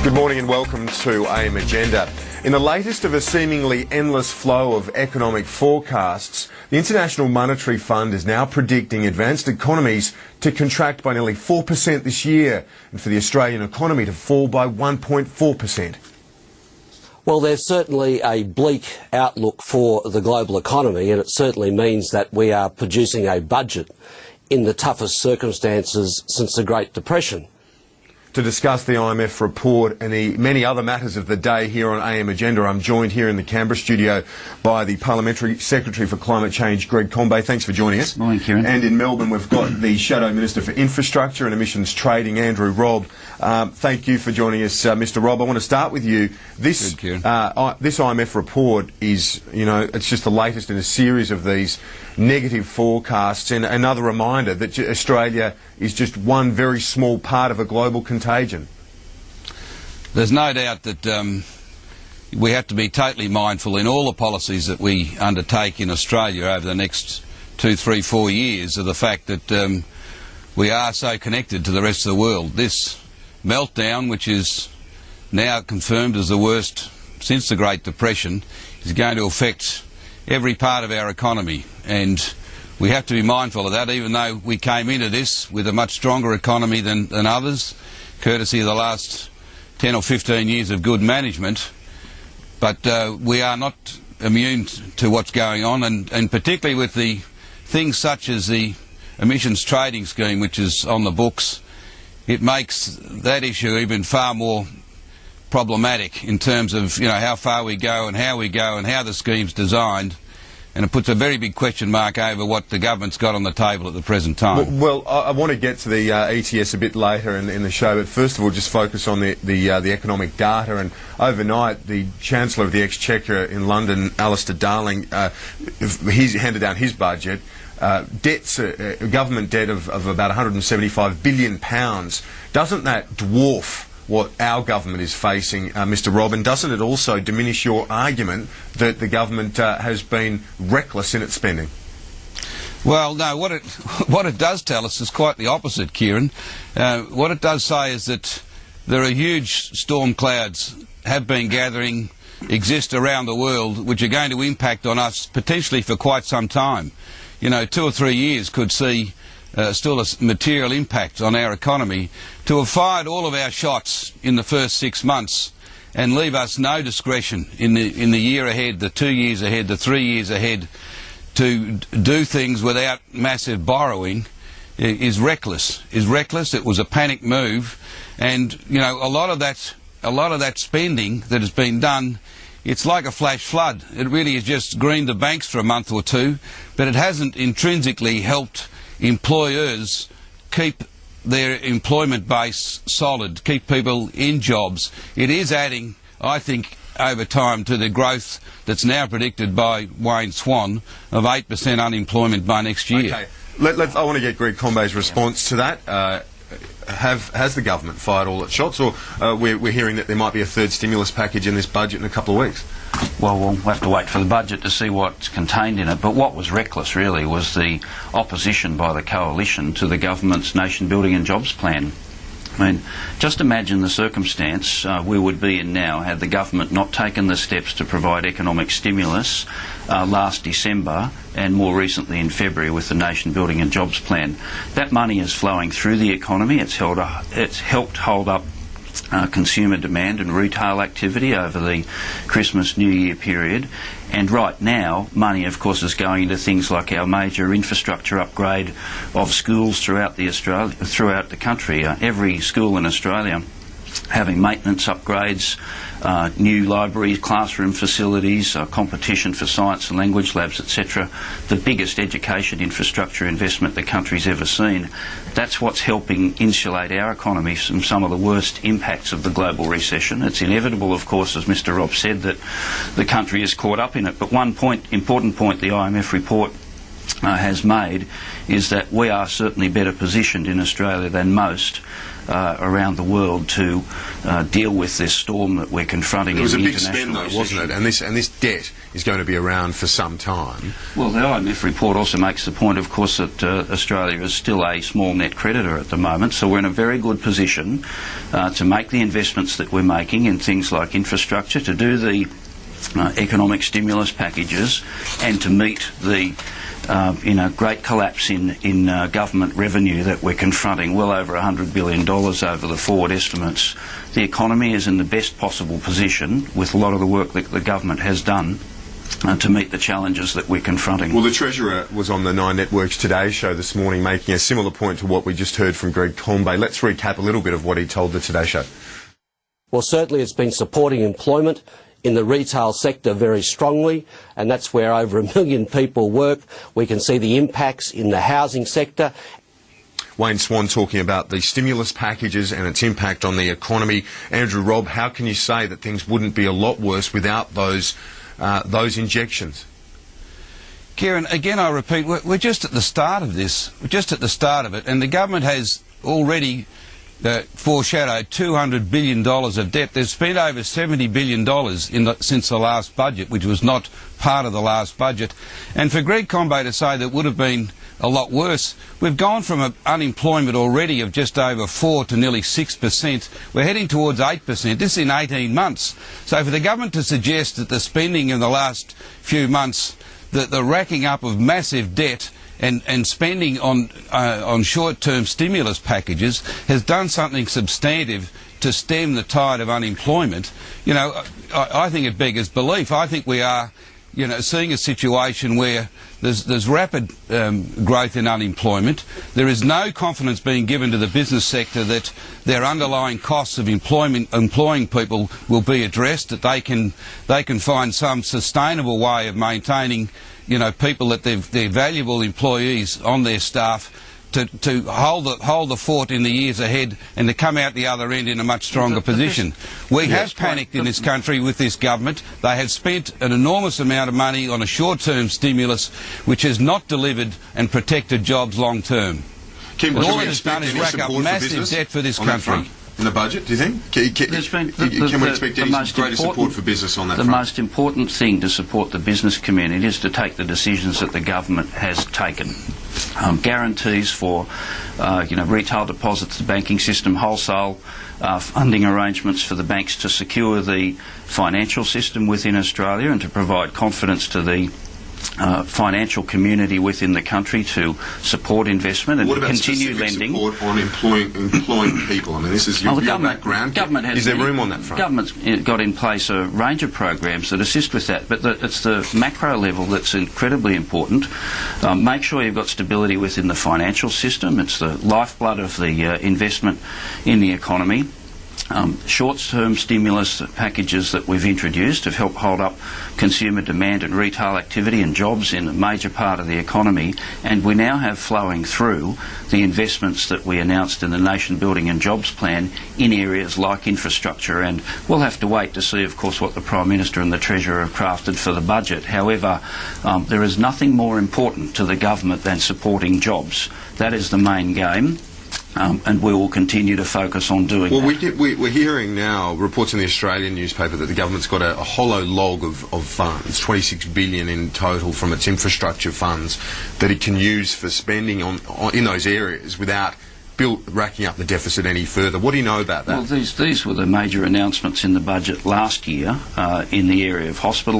Good morning and welcome to AM Agenda. In the latest of a seemingly endless flow of economic forecasts, the International Monetary Fund is now predicting advanced economies to contract by nearly 4% this year and for the Australian economy to fall by 1.4%. Well, there's certainly a bleak outlook for the global economy, and it certainly means that we are producing a budget in the toughest circumstances since the Great Depression. To discuss the IMF report and the many other matters of the day here on AM Agenda, I'm joined here in the Canberra studio by the Parliamentary Secretary for Climate Change, Greg Combet. Thanks for joining us. Morning, Kieran. And in Melbourne, we've got the Shadow Minister for Infrastructure and Emissions Trading, Andrew Robb. Thank you for joining us, Mr. Robb. I want to start with you. This IMF report is, it's just the latest in a series of these negative forecasts and another reminder that Australia is just one very small part of a global contagion. There's no doubt that we have to be totally mindful in all the policies that we undertake in Australia over the next 2, 3, 4 years of the fact that we are so connected to the rest of the world. This meltdown, which is now confirmed as the worst since the Great Depression, is going to affect every part of our economy, and we have to be mindful of that, even though we came into this with a much stronger economy than others, courtesy of the last 10 or 15 years of good management. But we are not immune to what's going on, and particularly with the things such as the emissions trading scheme, which is on the books, it makes that issue even far more problematic in terms of how far we go and how the scheme's designed, and it puts a very big question mark over what the government's got on the table at the present time. Well, I want to get to the ETS a bit later in the show, but first of all just focus on the economic data. And overnight the Chancellor of the Exchequer in London, Alistair Darling, he's handed down his budget. Government debt of about £175 billion. Doesn't that dwarf what our government is facing, Mr. Robb, and doesn't it also diminish your argument that the government has been reckless in its spending? Well, no, what it does tell us is quite the opposite, Kieran. What it does say is that there are huge storm clouds have been gathering, exist around the world, which are going to impact on us potentially for quite some time. 2 or 3 years could see still a material impact on our economy. To have fired all of our shots in the first 6 months and leave us no discretion in the year ahead, the 2 years ahead, the 3 years ahead, to do things without massive borrowing is reckless. It was a panic move, and a lot of that spending that has been done, it's like a flash flood. It really has just greened the banks for a month or two, but it hasn't intrinsically helped employers keep their employment base solid, keep people in jobs. It is adding, I think, over time to the growth that's now predicted by Wayne Swan of 8% unemployment by next year. Okay, I want to get Greg Combet's response to that. Has the government fired all its shots, or we're hearing that there might be a third stimulus package in this budget in a couple of weeks? Well, we'll have to wait for the budget to see what's contained in it. But what was reckless, really, was the opposition by the coalition to the government's Nation Building and Jobs Plan. I mean, just imagine the circumstance we would be in now had the government not taken the steps to provide economic stimulus last December and more recently in February with the Nation Building and Jobs Plan. That money is flowing through the economy. It's helped hold up consumer demand and retail activity over the Christmas New Year period, and right now money of course is going into things like our major infrastructure upgrade of schools throughout the country. Every school in Australia having maintenance upgrades, new libraries, classroom facilities, competition for science and language labs, etc. The biggest education infrastructure investment the country's ever seen. That's what's helping insulate our economy from some of the worst impacts of the global recession. It's inevitable, of course, as Mr. Robb said, that the country is caught up in it. But one important point the IMF report has made is that we are certainly better positioned in Australia than most around the world to deal with this storm that we're confronting. It was a in the big spend, though, wasn't it? And this debt is going to be around for some time. Well, the IMF report also makes the point, of course, that Australia is still a small net creditor at the moment, so we're in a very good position to make the investments that we're making in things like infrastructure, to do the economic stimulus packages, and to meet the great collapse in government revenue that we're confronting, well over $100 billion over the forward estimates. The economy is in the best possible position with a lot of the work that the government has done to meet the challenges that we're confronting. Well, the Treasurer was on the Nine Networks Today show this morning making a similar point to what we just heard from Greg Conway. Let's recap a little bit of what he told the Today show. Well, certainly it's been supporting employment in the retail sector very strongly, and that's where over 1 million people work. We can see the impacts in the housing sector. Wayne Swan talking about the stimulus packages and its impact on the economy. Andrew Robb, how can you say that things wouldn't be a lot worse without those injections? Kieran, again I repeat, we're just at the start of this. We're just at the start of it, and the government has already foreshadowed $200 billion of debt. They've spent over $70 billion since the last budget, which was not part of the last budget. And for Greg Conway to say that it would have been a lot worse, we've gone from an unemployment already of just over 4 to nearly 6%. We're heading towards 8%. This is in 18 months. So for the government to suggest that the spending in the last few months, that the racking up of massive debt and spending on short-term stimulus packages has done something substantive to stem the tide of unemployment, I think it beggars belief. I think we are, seeing a situation where there's rapid growth in unemployment. There is no confidence being given to the business sector that their underlying costs of employing people will be addressed, that they can find some sustainable way of maintaining people, that they're valuable employees on their staff, to hold the fort in the years ahead and to come out the other end in a much stronger position. We have panicked in this country with this government. They have spent an enormous amount of money on a short-term stimulus which has not delivered and protected jobs long-term. Kim, all it has done is rack up massive debt for this country. In the budget, do you think? Can we expect any greater support for business on that front? The most important thing to support the business community is to take the decisions that the government has taken. Guarantees for retail deposits, the banking system, wholesale funding arrangements for the banks to secure the financial system within Australia and to provide confidence to the financial community within the country to support investment and what about continue lending. Support on employing people? I mean, this is your background. Is there room on that front? Government's got in place a range of programs that assist with that, but it's the macro level that's incredibly important. Make sure you've got stability within the financial system. It's the lifeblood of the investment in the economy. Short-term stimulus packages that we've introduced have helped hold up consumer demand and retail activity and jobs in a major part of the economy, and we now have flowing through the investments that we announced in the Nation Building and Jobs Plan in areas like infrastructure, and we'll have to wait to see, of course, what the Prime Minister and the Treasurer have crafted for the budget. However, there is nothing more important to the government than supporting jobs. That is the main game. And we will continue to focus on doing that. We're hearing now reports in the Australian newspaper that the government's got a hollow log of funds, $26 billion in total from its infrastructure funds, that it can use for spending in those areas without racking up the deficit any further. What do you know about that? Well, these were the major announcements in the budget last year in the area of hospitals.